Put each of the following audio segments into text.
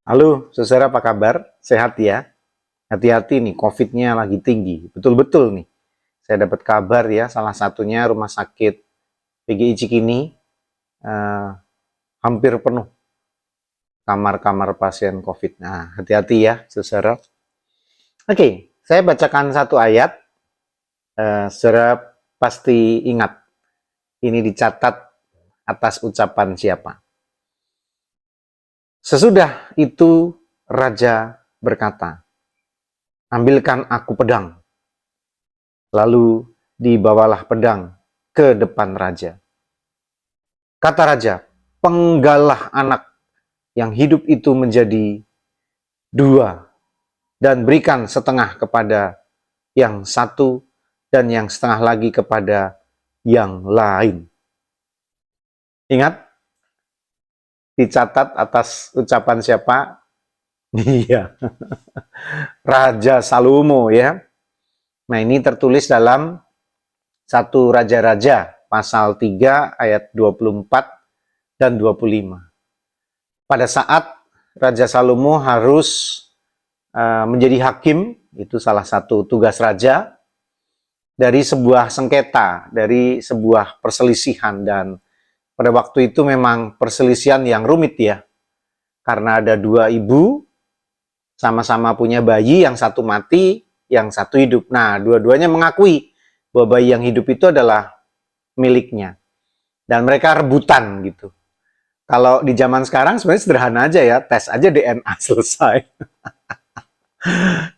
Halo, saudara apa kabar? Sehat ya? Hati-hati nih, COVID-nya lagi tinggi. Betul-betul nih. Saya dapat kabar ya, salah satunya rumah sakit PGI Cikini eh, hampir penuh kamar-kamar pasien COVID. Nah, hati-hati ya, saudara. Oke, saya bacakan satu ayat. Saudara pasti ingat, ini dicatat atas ucapan siapa. Sesudah itu Raja berkata, ambilkan aku pedang. Lalu dibawalah pedang ke depan raja. Kata raja, penggalah anak yang hidup itu menjadi dua, dan berikan setengah kepada yang satu, dan yang setengah lagi kepada yang lain. Ingat, dicatat atas ucapan siapa? Iya, Raja Salomo ya. Nah, ini tertulis dalam satu Raja-Raja pasal 3 ayat 24 dan 25. Pada saat Raja Salomo harus menjadi hakim, itu salah satu tugas raja, dari sebuah sengketa, dari sebuah perselisihan, dan pada waktu itu memang perselisihan yang rumit ya, karena ada dua ibu, sama-sama punya bayi, yang satu mati, yang satu hidup. Nah, dua-duanya mengakui bahwa bayi yang hidup itu adalah miliknya. Dan mereka rebutan gitu. Kalau di zaman sekarang sebenarnya sederhana aja ya, tes aja DNA selesai.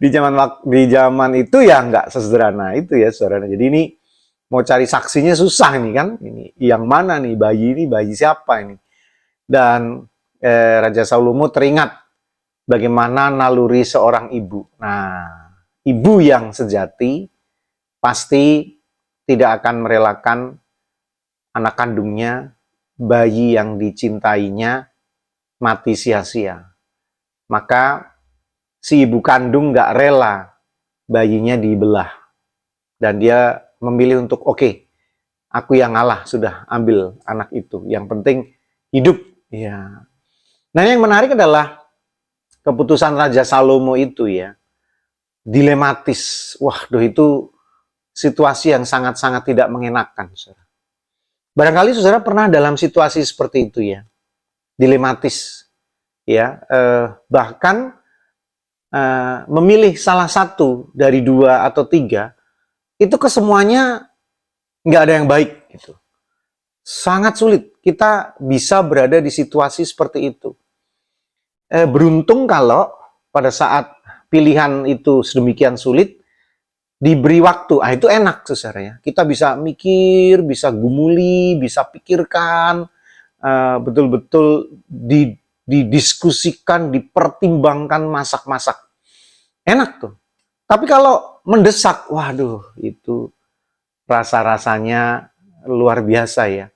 Di zaman itu ya nggak sesederhana itu ya, saudara. Jadi ini mau cari saksinya susah nih kan. Ini yang mana nih bayi ini, bayi siapa ini? Dan Raja Salomo teringat bagaimana naluri seorang ibu. Nah, ibu yang sejati pasti tidak akan merelakan anak kandungnya, bayi yang dicintainya, mati sia-sia. Maka si ibu kandung nggak rela bayinya dibelah. Dan dia memilih untuk, oke, aku yang ngalah, sudah ambil anak itu. Yang penting hidup. Ya. Nah, yang menarik adalah keputusan Raja Salomo itu ya, dilematis. Waduh, itu situasi yang sangat-sangat tidak mengenakan. Saudara. Barangkali saudara pernah dalam situasi seperti itu ya, dilematis. Ya, bahkan memilih salah satu dari dua atau tiga, itu kesemuanya nggak ada yang baik gitu. Sangat sulit kita bisa berada di situasi seperti itu. Beruntung kalau pada saat pilihan itu sedemikian sulit, diberi waktu. Ah, itu enak saudara ya. Kita bisa mikir, bisa gumuli, bisa pikirkan, betul-betul didiskusikan, dipertimbangkan, masak-masak. Enak tuh. Tapi kalau mendesak, waduh, itu rasa-rasanya luar biasa ya.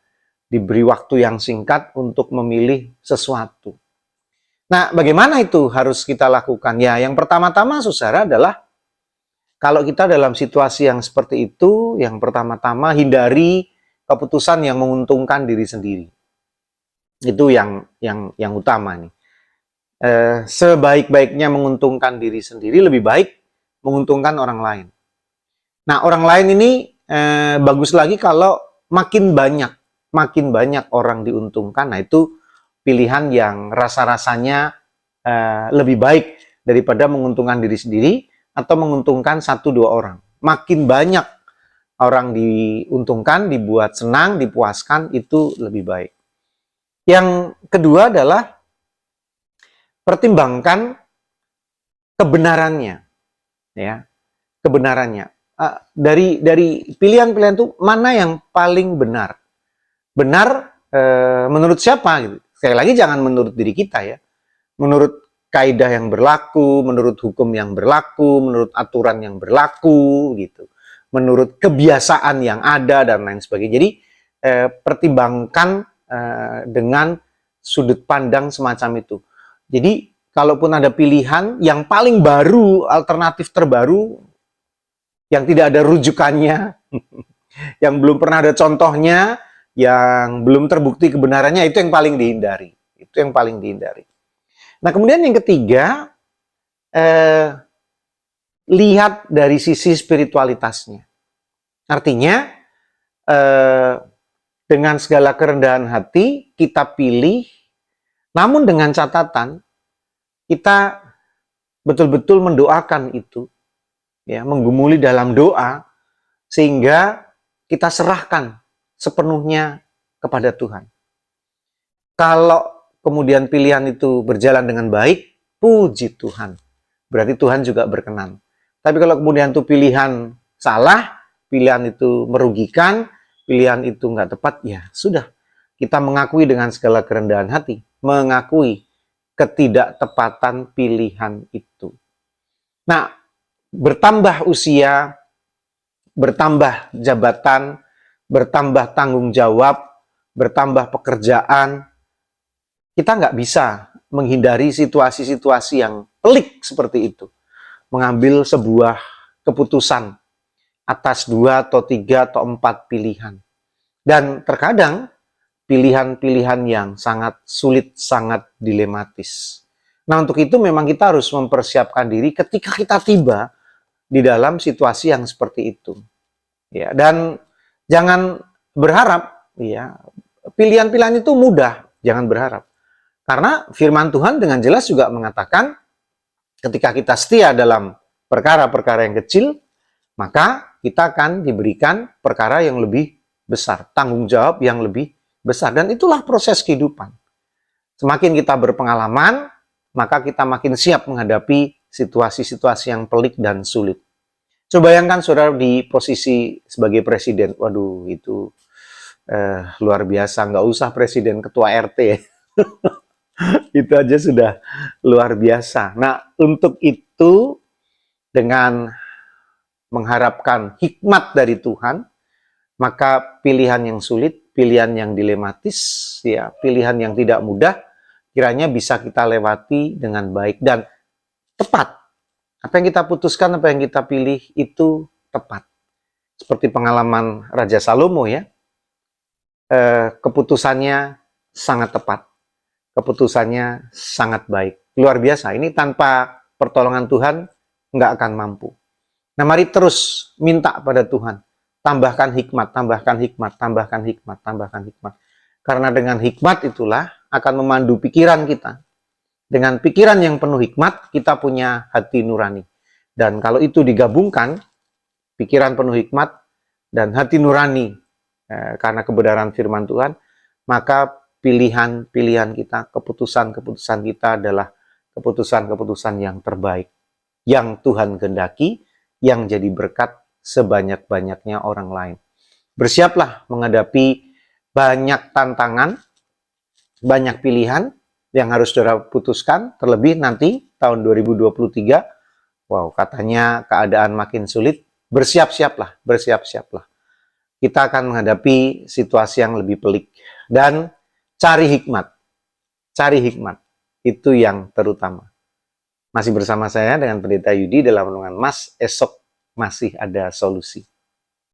Diberi waktu yang singkat untuk memilih sesuatu. Nah, bagaimana itu harus kita lakukan? Ya, yang pertama-tama, saudara, adalah kalau kita dalam situasi yang seperti itu, yang pertama-tama hindari keputusan yang menguntungkan diri sendiri. Itu yang utama nih. Sebaik-baiknya menguntungkan diri sendiri, lebih baik menguntungkan orang lain. Nah, orang lain ini bagus lagi kalau makin banyak orang diuntungkan. Nah, itu pilihan yang rasa-rasanya lebih baik daripada menguntungkan diri sendiri atau menguntungkan 1-2 orang. Makin banyak orang diuntungkan, dibuat senang, dipuaskan, itu lebih baik. Yang kedua adalah pertimbangkan kebenarannya, ya, kebenarannya. Dari pilihan-pilihan itu mana yang paling benar? Benar menurut siapa? Gitu. Sekali lagi jangan menurut diri kita ya, menurut kaidah yang berlaku, menurut hukum yang berlaku, menurut aturan yang berlaku, gitu, menurut kebiasaan yang ada dan lain sebagainya. Jadi pertimbangkan dengan sudut pandang semacam itu. Jadi kalaupun ada pilihan yang paling baru, alternatif terbaru, yang tidak ada rujukannya, yang belum pernah ada contohnya, yang belum terbukti kebenarannya, itu yang paling dihindari. Itu yang paling dihindari. Nah, kemudian yang ketiga, lihat dari sisi spiritualitasnya. Artinya, dengan segala kerendahan hati, kita pilih, namun dengan catatan, kita betul-betul mendoakan itu, ya, menggumuli dalam doa, sehingga kita serahkan sepenuhnya kepada Tuhan. Kalau kemudian pilihan itu berjalan dengan baik, puji Tuhan. Berarti Tuhan juga berkenan. Tapi kalau kemudian itu pilihan salah, pilihan itu merugikan, pilihan itu nggak tepat, ya sudah. Kita mengakui dengan segala kerendahan hati, mengakui ketidaktepatan pilihan itu. Nah, bertambah usia, bertambah jabatan, bertambah tanggung jawab, bertambah pekerjaan, kita nggak bisa menghindari situasi-situasi yang pelik seperti itu. Mengambil sebuah keputusan atas 2 atau 3 atau 4 pilihan. Dan terkadang pilihan-pilihan yang sangat sulit, sangat dilematis. Nah, untuk itu memang kita harus mempersiapkan diri ketika kita tiba di dalam situasi yang seperti itu. Ya, dan jangan berharap, ya, pilihan-pilihan itu mudah, jangan berharap. Karena firman Tuhan dengan jelas juga mengatakan ketika kita setia dalam perkara-perkara yang kecil, maka kita akan diberikan perkara yang lebih besar, tanggung jawab yang lebih besar. Dan itulah proses kehidupan. Semakin kita berpengalaman, maka kita makin siap menghadapi situasi-situasi yang pelik dan sulit. Coba bayangkan saudara di posisi sebagai presiden. Waduh, itu luar biasa. Nggak usah presiden, ketua RT. Itu aja sudah luar biasa. Nah, untuk itu dengan mengharapkan hikmat dari Tuhan, maka pilihan yang sulit, pilihan yang dilematis, ya, pilihan yang tidak mudah, kiranya bisa kita lewati dengan baik dan tepat. Apa yang kita putuskan, apa yang kita pilih itu tepat. Seperti pengalaman Raja Salomo, ya, keputusannya sangat tepat. Keputusannya sangat baik. Luar biasa. Ini tanpa pertolongan Tuhan nggak akan mampu. Nah, mari terus minta pada Tuhan. Tambahkan hikmat, tambahkan hikmat, tambahkan hikmat, tambahkan hikmat. Karena dengan hikmat itulah akan memandu pikiran kita. Dengan pikiran yang penuh hikmat, kita punya hati nurani. Dan kalau itu digabungkan, pikiran penuh hikmat dan hati nurani, karena kebenaran firman Tuhan, maka pilihan-pilihan kita, keputusan-keputusan kita adalah keputusan-keputusan yang terbaik, yang Tuhan kehendaki, yang jadi berkat sebanyak-banyaknya orang lain. Bersiaplah menghadapi banyak tantangan, banyak pilihan yang harus saudara putuskan, terlebih nanti tahun 2023, wow, katanya keadaan makin sulit, bersiap-siaplah, bersiap-siaplah. Kita akan menghadapi situasi yang lebih pelik, dan cari hikmat, itu yang terutama. Masih bersama saya dengan Pendeta Yudi dalam renungan Mas, esok masih ada solusi.